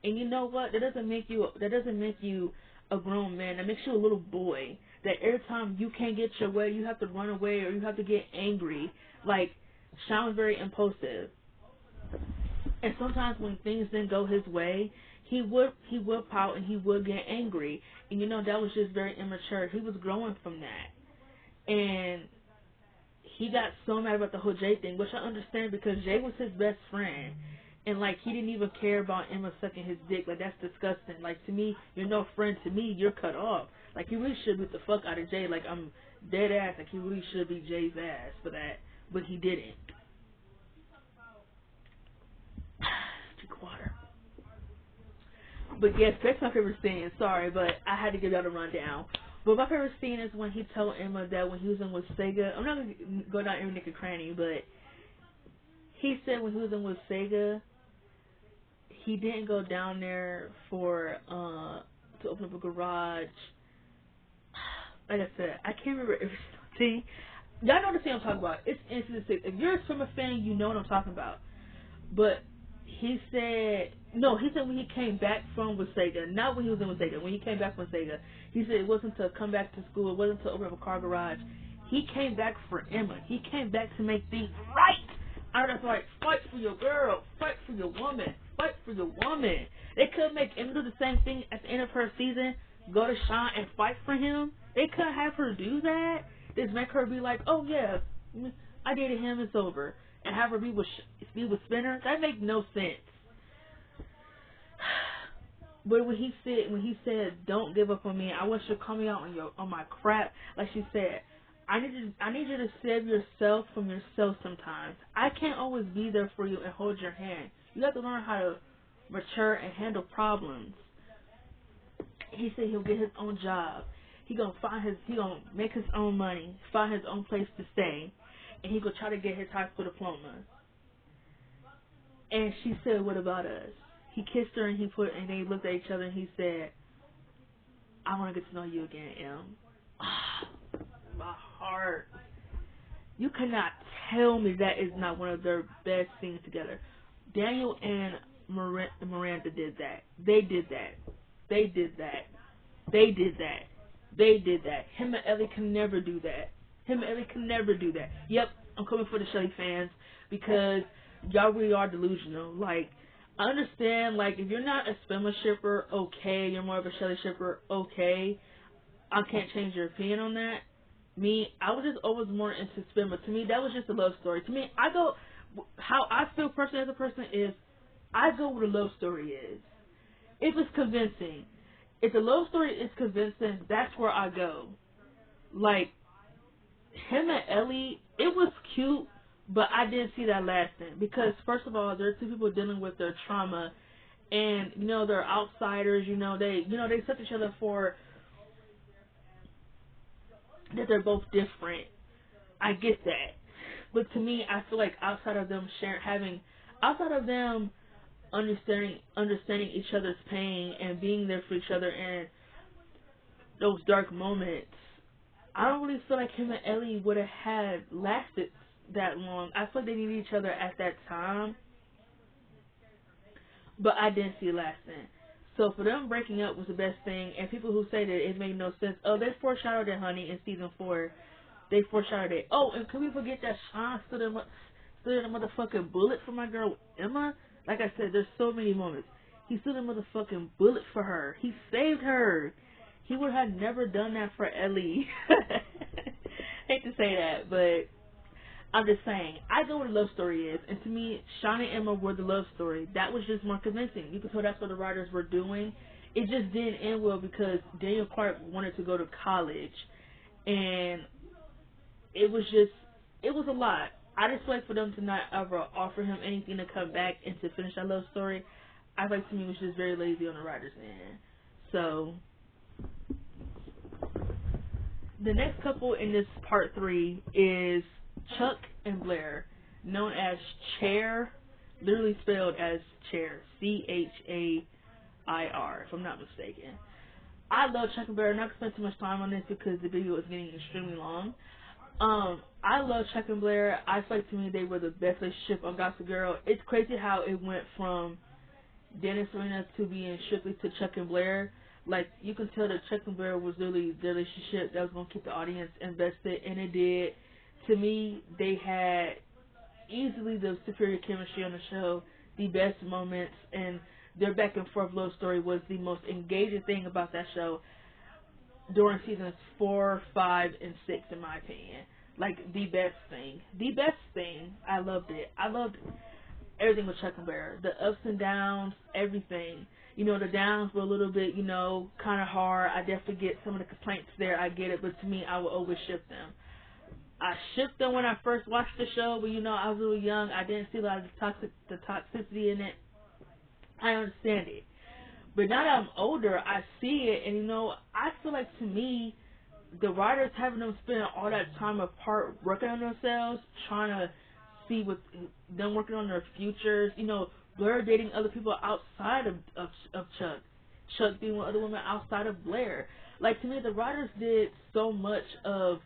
And you know what? That doesn't make you a grown man. That makes you a little boy. That every time you can't get your way, you have to run away or you have to get angry. Like, Sean was very impulsive. And sometimes when things didn't go his way, he would pout and he would get angry. And you know, that was just very immature. He was growing from that. And he got so mad about the whole Jay thing, which I understand because Jay was his best friend. And, like, he didn't even care about Emma sucking his dick. Like, that's disgusting. Like, to me, you're no friend. To me, you're cut off. Like, he really should beat the fuck out of Jay. Like, I'm dead ass. Like, he really should beat Jay's ass for that. But he didn't. Drink water. But, yes, that's my favorite scene. Sorry, but I had to give y'all the rundown. But my favorite scene is when he told Emma that when he was in with Sega, I'm not going to go down every nick and cranny, but he said when he was in with Sega, he didn't go down there for to open up a garage. Like I said, I can't remember everything. Y'all know the scene I'm talking about. It's Incident 6. If you're a Swimmer fan, you know what I'm talking about. But he said when he came back from with Sega, not when he was in with Sega, when he came back from Sega, he said it wasn't to come back to school, it wasn't to open up a car garage. He came back for Emma. He came back to make things right. I was like, fight for your girl, fight for your woman, fight for your woman. They could make Emma do the same thing at the end of her season, go to Sean and fight for him. They could have her do that. Just make her be like, oh yeah, I dated him, it's over, and have her be with Spinner. That makes no sense. But when he said, don't give up on me, I want you to call me out on my crap. Like she said, I need you to save yourself from yourself sometimes. I can't always be there for you and hold your hand. You have to learn how to mature, and handle problems. He said he'll get his own job. He gonna make his own money, find his own place to stay, and he gonna try to get his high school diploma. And she said, "What about us?" He kissed her and they looked at each other and he said, "I want to get to know you again, M." My heart. You cannot tell me that is not one of their best scenes together. Daniel and Miranda did that. They did that. They did that. They did that. They did that. Him and Ellie can never do that. Him and Ellie can never do that. Yep, I'm coming for the Shelly fans because y'all really are delusional. Like, I understand, like, if you're not a Spemma shipper, okay, you're more of a Shelly shipper, okay. I can't change your opinion on that. Me, I was just always more into Spemma. To me, that was just a love story. To me, how I feel personally as a person is, I go where the love story is. If it's convincing. If the love story is convincing, that's where I go. Like, him and Ellie, it was cute, but I didn't see that lasting. Because, first of all, there are two people dealing with their trauma, and, they're outsiders, they accept each other for that they're both different. I get that. But to me, I feel like outside of them understanding each other's pain and being there for each other in those dark moments, I don't really feel like him and Ellie would have had lasted that long. I feel like they needed each other at that time, but I didn't see it lasting. So for them breaking up was the best thing, and people who say that it made no sense, they foreshadowed it, honey, in season 4. They foreshadowed it. Oh, and can we forget that Sean stood in a motherfucking bullet for my girl Emma? Like I said, there's so many moments. He stood a motherfucking bullet for her. He saved her. He would have never done that for Ellie. Hate to say that, but I'm just saying, I know what a love story is, and to me, Sean and Emma were the love story. That was just more convincing. You could tell that's what the writers were doing. It just didn't end well because Daniel Clark wanted to go to college, and it was a lot. I just like for them to not ever offer him anything to come back and to finish that love story. I like to me it was just very lazy on the writers' end. So the next couple in this part 3 is Chuck and Blair, known as Chair, literally spelled as Chair, Chair, if I'm not mistaken. I love Chuck and Blair. I'm not going to spend too much time on this because the video is getting extremely long. I love Chuck and Blair. I feel like to me they were the best relationship on Gossip Girl. It's crazy how it went from Dan and Serena to being strictly to Chuck and Blair. Like, you can tell that Chuck and Blair was really the relationship that was going to keep the audience invested, and it did. To me, they had easily the superior chemistry on the show, the best moments, and their back and forth love story was the most engaging thing about that show during seasons 4, 5, and 6, in my opinion. Like, the best thing. The best thing. I loved it. I loved everything with Chuck and Blair. The ups and downs, everything. The downs were a little bit, kind of hard. I definitely get some of the complaints there. I get it. But to me, I will always ship them. I shipped them when I first watched the show, but I was a little young. I didn't see a lot of the toxicity in it. I understand it. But now that I'm older, I see it, and I feel like to me, the writers having them spend all that time apart working on themselves, trying to see what them working on their futures. Blair dating other people outside of Chuck. Chuck being with other women outside of Blair. Like, to me, the writers did so much of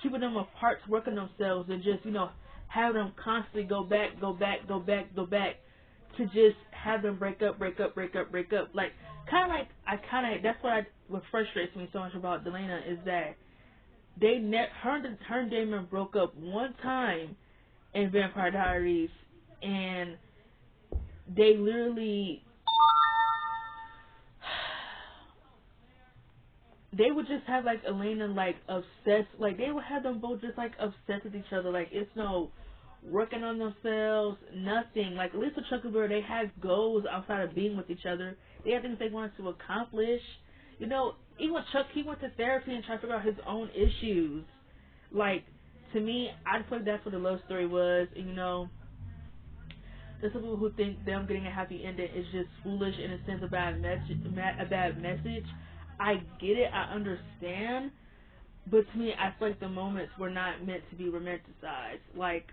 keeping them apart to work on themselves and just, have them constantly go back, to just have them break up. Like, that's what frustrates me so much about Delana is that her and Damon broke up one time in Vampire Diaries, and they literally, they would just have, like, Elena, like, obsessed, like, they would have them both just, like, obsessed with each other, like, it's no working on themselves, nothing. Like, at least with Chuck and Blair, they had goals outside of being with each other. They had things they wanted to accomplish. Even with Chuck, he went to therapy and tried to figure out his own issues. Like, to me, I feel like that's what the love story was. And, There's some people who think them getting a happy ending is just foolish and it sends a bad message. I get it, I understand, but to me, I feel like the moments were not meant to be romanticized. Like,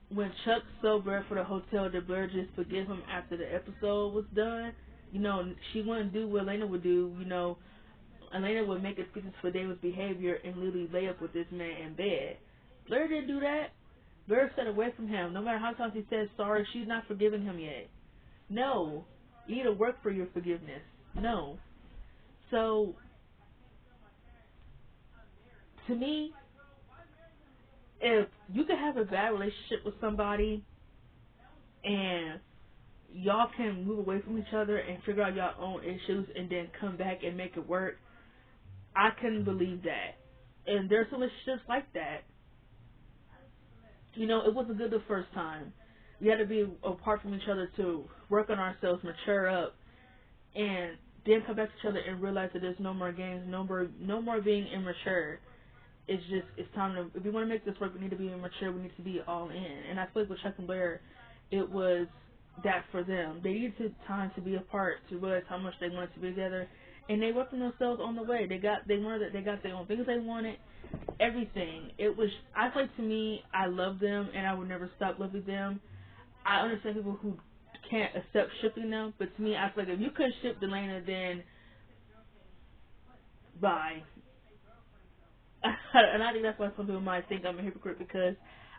when Chuck sold Blair for the hotel, did Blair just forgive him after the episode was done? You know, she wouldn't do what Elena would do. You know, Elena would make excuses for David's behavior and literally lay up with this man in bed. Blair didn't do that. Blair stayed away from him. No matter how times he said sorry, she's not forgiven him yet. No. You need to work for your forgiveness. No. So, to me, if you can have a bad relationship with somebody and y'all can move away from each other and figure out your own issues and then come back and make it work, I couldn't believe that. And there's some relationships like that. You know, it wasn't good the first time. We had to be apart from each other to work on ourselves, mature up, and then come back to each other and realize that there's no more games, no more being immature. It's time to, if we want to make this work, we need to be immature, we need to be all in. And I feel like with Chuck and Blair, it was that for them. They needed time to be apart to realize how much they wanted to be together, and they worked on themselves on the way. They got their own things they wanted, everything. I feel like, to me, I love them, and I would never stop loving them. I understand people who can't accept shipping them, but to me, I feel like if you couldn't ship Delana, then bye. And I think that's why some people might think I'm a hypocrite, because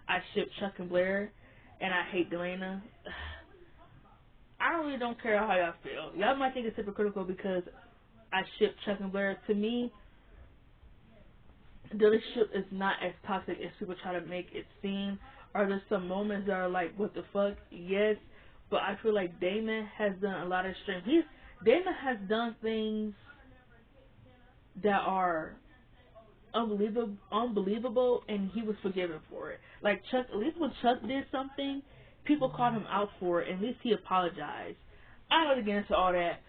I ship Chuck and Blair and I hate Delana. I really don't care how y'all feel. Y'all might think it's hypocritical because I ship Chuck and Blair. To me, the relationship is not as toxic as people try to make it seem. Are there some moments that are like, what the fuck? Yes. But I feel like Damon has done a lot of strength. Damon has done things that are unbelievable, and he was forgiven for it. Like Chuck, at least when Chuck did something, people called him out for it, and at least he apologized. I don't get into all that.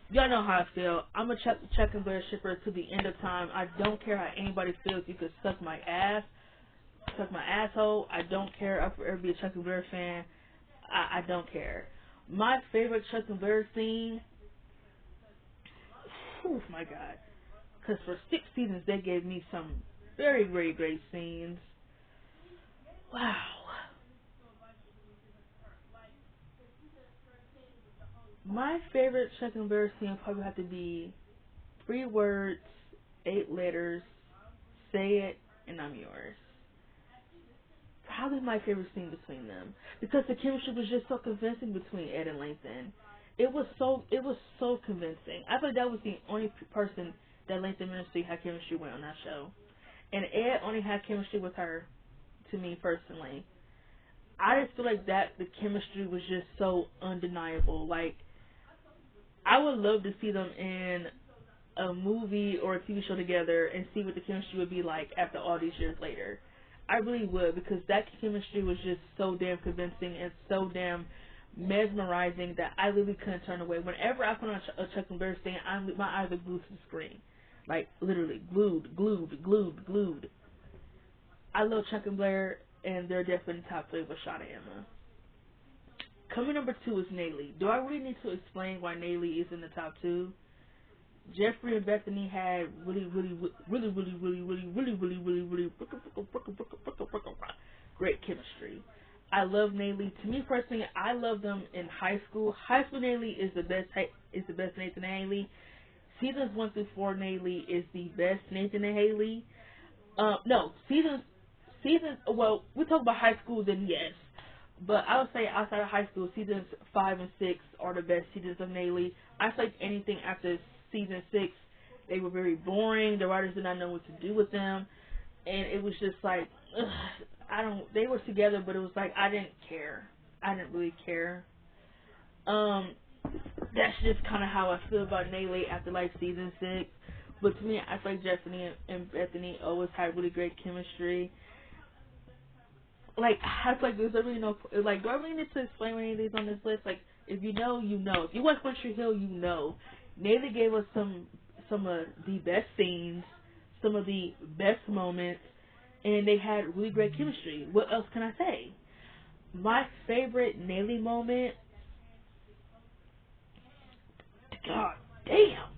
Y'all know how I feel. I'm a Chuck and Blair shipper to the end of time. I don't care how anybody feels. You could suck my ass, suck my asshole. I don't care. I'll forever be a Chuck and Blair fan. I don't care. My favorite Chuck and Blair scene, oh my god, because for 6 seasons they gave me some very, very great scenes. Wow. My favorite Chuck and Blair scene probably have to be 3 words, 8 letters, say it, and I'm yours. Probably my favorite scene between them, because the chemistry was just so convincing between Ed and Langston. It was so convincing. I thought that was the only person that Langston Ministry had chemistry with on that show, and Ed only had chemistry with her. To me personally, I just feel like that the chemistry was just so undeniable. Like, I would love to see them in a movie or a TV show together and see what the chemistry would be like after all these years later. I really would, because that chemistry was just so damn convincing and so damn mesmerizing that I literally couldn't turn away. Whenever I put on a Chuck and Blair scene, my eyes are glued to the screen. Like, literally, glued. I love Chuck and Blair, and they're definitely top 3 with Shada Emma. Coming number 2 is Naylee. Do I really need to explain why Naylee is in the top 2? Jeffrey and Bethany had really great chemistry. I love Naylee. To me personally, I love them in high school. High school Naylee is the best Nathan and Haley. Seasons 1 through 4 Naylee is the best Nathan and Haley. Well, we talk about high school, then yes. But I would say outside of high school, seasons 5 and 6 are the best seasons of Naylee. I feel like anything after season 6, they were very boring. The writers did not know what to do with them, and it was just like, they were together, but it was like I didn't care. I didn't really care. That's just kind of how I feel about Naylee after like season 6. But to me, I feel like Stephanie and Bethany always had really great chemistry. Like, I feel like there's really no, like, do I really need to explain any of these on this list? Like, if you know, you know. If you watch One Tree Hill, you know. Naylee gave us some of the best scenes, some of the best moments, and they had really great chemistry. What else can I say? My favorite Nelly moment. God damn,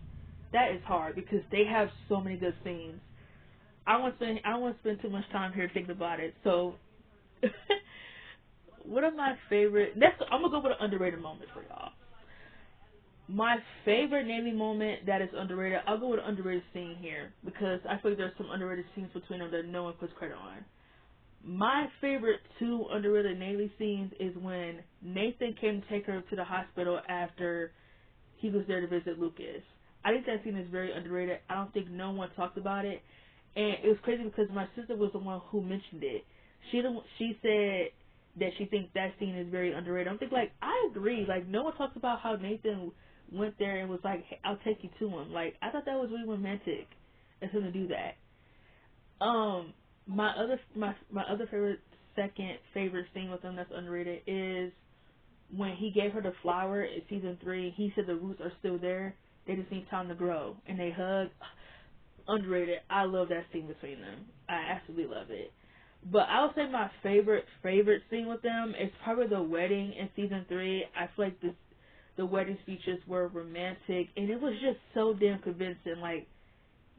that is hard because they have so many good scenes. I don't want to spend too much time here thinking about it. So, one of my favorite. I'm gonna go with an underrated moment for y'all. My favorite Navy moment that is underrated. I'll go with an underrated scene here because I feel like there's some underrated scenes between them that no one puts credit on. My favorite two underrated Navy scenes is when Nathan came to take her to the hospital after he was there to visit Lucas. I think that scene is very underrated. I don't think no one talked about it. And it was crazy because my sister was the one who mentioned it. She said that she thinks that scene is very underrated. I'm thinking like I agree. Like no one talks about how Nathan went there and was like, hey, I'll take you to him. Like I thought that was really romantic of him to do that. My other favorite second favorite scene with him that's underrated is when he gave her the flower in season 3. He said the roots are still there. They just need time to grow, and they hug. Underrated. I love that scene between them. I absolutely love it. But I would say my favorite scene with them is probably the wedding in season 3. I feel like the wedding speeches were romantic, and it was just so damn convincing. Like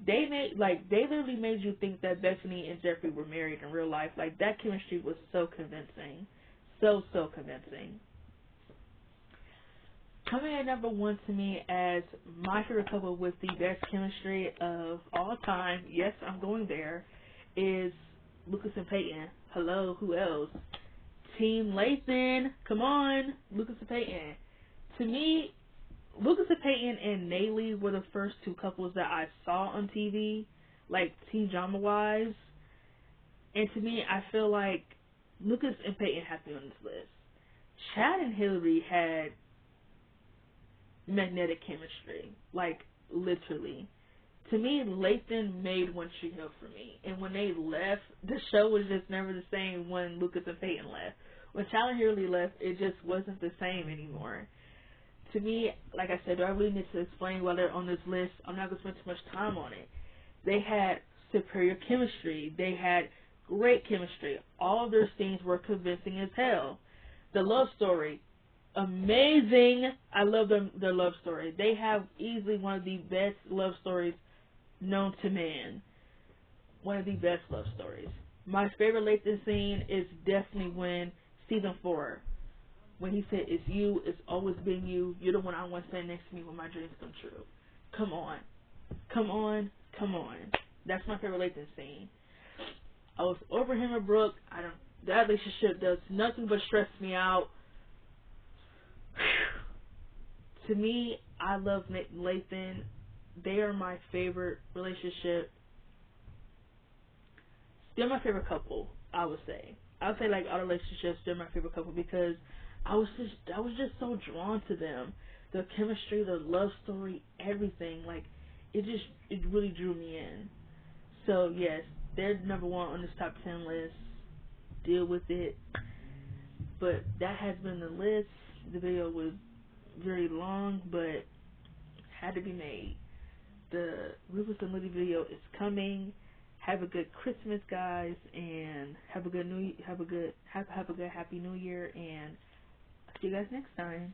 they literally made you think that Bethany and Jeffrey were married in real life. Like that chemistry was so convincing, so convincing. Coming at number 1 to me as my favorite couple with the best chemistry of all time, yes, I'm going there, is Lucas and Peyton. Hello, who else? Team Lathan. Come on, Lucas and Peyton. To me, Lucas and Peyton and Nayli were the first two couples that I saw on TV, like teen drama wise. And to me, I feel like Lucas and Peyton have to be on this list. Chad and Hillary had magnetic chemistry, like literally. To me, Lathan made One Tree Hill for me, and when they left, the show was just never the same. When Lucas and Peyton left, when Chad and Hillary left, it just wasn't the same anymore. To me, like I said, do I really need to explain why they're on this list? I'm not gonna spend too much time on it. They had superior chemistry. They had great chemistry. All of their scenes were convincing as hell. The love story, amazing. I love their love story. They have easily one of the best love stories known to man. One of the best love stories. My favorite Lathan scene is definitely when season 4, when he said, "It's you. It's always been you. You're the one I want standing next to me when my dreams come true." Come on, come on, come on. That's my favorite Lathan scene. I was over him and Brooke. That relationship does nothing but stress me out. To me, I love Lathan. They are my favorite relationship. They're my favorite couple, I would say. I would say like all relationships, they're my favorite couple because I was just so drawn to them. The chemistry, the love story, everything. Like it really drew me in. So yes, they're number 1 on this top 10 list. Deal with it. But that has been the list. The video was very long, but had to be made. The Rufus and Liddy video is coming. Have a good Christmas, guys, and have a good Happy New Year, and I'll see you guys next time.